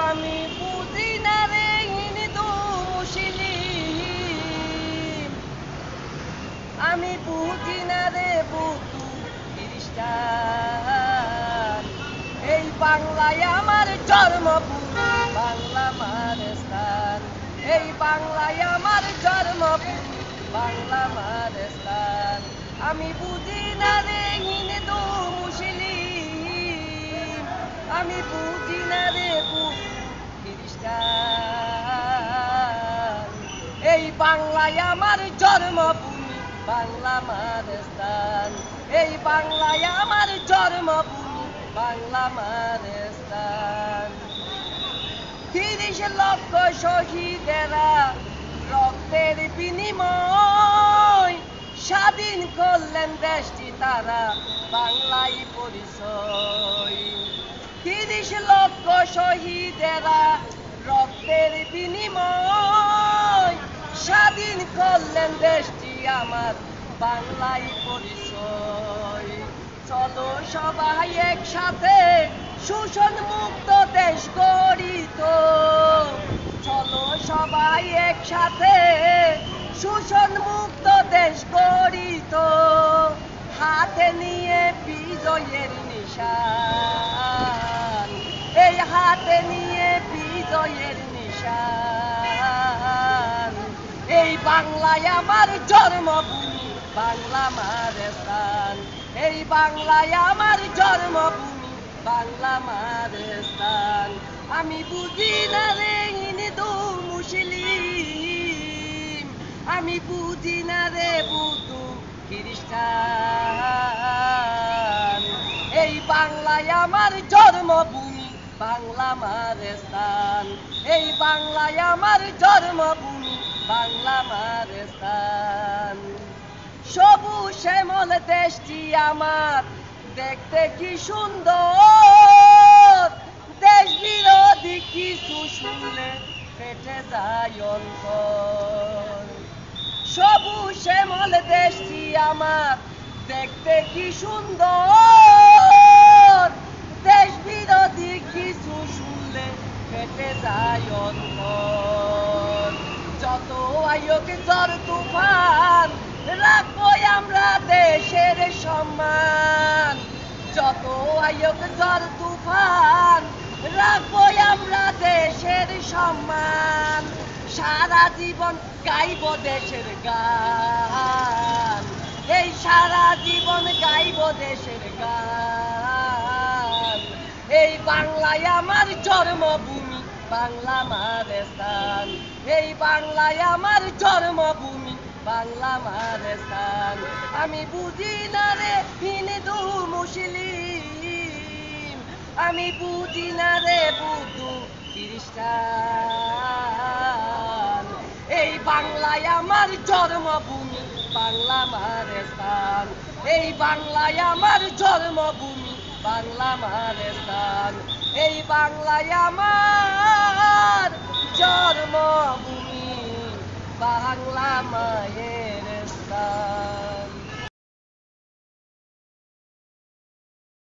আমি বুঝি না রে হিন্দু মুসলিম, আমি বুঝি না রে বুদ্ধ খ্রিস্টান। এই বাংলায় আমার জন্মভূমি, বাংলা আমার স্থান। এই বাংলায় আমার জন্মভূমি, বাংলা আমার স্থান। আমি বুঝি না রে হিন্দু মুসলিম, আমি বুঝি না রে বুদ্ধ খ্রিস্টান। এই বাংলায় আমার জন্মভূমি, বাংলা আমার স্থান। এই বাংলায় আমার জন্মভূমি, বাংলা আমার স্থান। ৩০ লক্ষ শহীদেরা রক্তের বিনিময় স্বাধীন করলেন দেশটি তারা, বাংলাই পরিচয়। ৩০ লক্ষ শহীদেরা রক্তের বিনিময় স্বাধীন করলেন দেশটি আমার, বাংলাই পরিচয়। চলো সবাই একসাথে শোষণ মুক্ত দেশ গড়িত, চলো সবাই একসাথে শোষণ মুক্ত দেশ গড়িত। হাতে নিয়ে বিজয়ের নিশান, এই হাতে নিয়ে বিজয়ের নিশান। এই বাংলায় আমার জন্মভূমি, বাংলা আমার স্থান। এই বাংলায় আমার জন্মভূমি, বাংলা আমার স্থান। আমি বুঝি না রে হিন্দু মুসলিম, আমি বুঝি না রে বুদ্ধ খ্রিস্টান। এই বাংলায় আমার জন্মভূমি, বাংলা আমার স্থান। এই বাংলায় আমার জন্মভূমি, বাংলা আমার স্থান। সবুজ শ্যামল দেশটি আমার দেখতে কি সুন্দর, দেশ বিরোধী কিছু শুনলে ফেটে যায় অন্তর। সবুজ শ্যামল দেশটি আমার দেখতে কি সুন্দর, দেশ বিরোধী কিছু শুনলে ফেটে যায় অন্তর। যত আয়োগ ঝড় তুফান রাখবো আমরা দেশের সম্মান, যত আয়োগ ঝড় তুফান রাখবো আমরা দেশের সম্মান। সারা জীবন গাইব দেশের গান, এই সারা জীবন গাইব দেশের গান। এই বাংলায় আমার জন্মভূমি, বাংলা আমার স্থান। এই বাংলায় আমার জন্মভূমি, বাংলা আমার স্থান। আমি বুঝি না রে হিন্দু মুসলিম, আমি বুঝি না রে বুদ্ধ খ্রিস্টান। এই বাংলায় আমার জন্মভূমি, বাংলা আমার স্থান। এই বাংলায় আমার জন্মভূমি, বাংলা আমার স্থান। এই বাংলায় আমার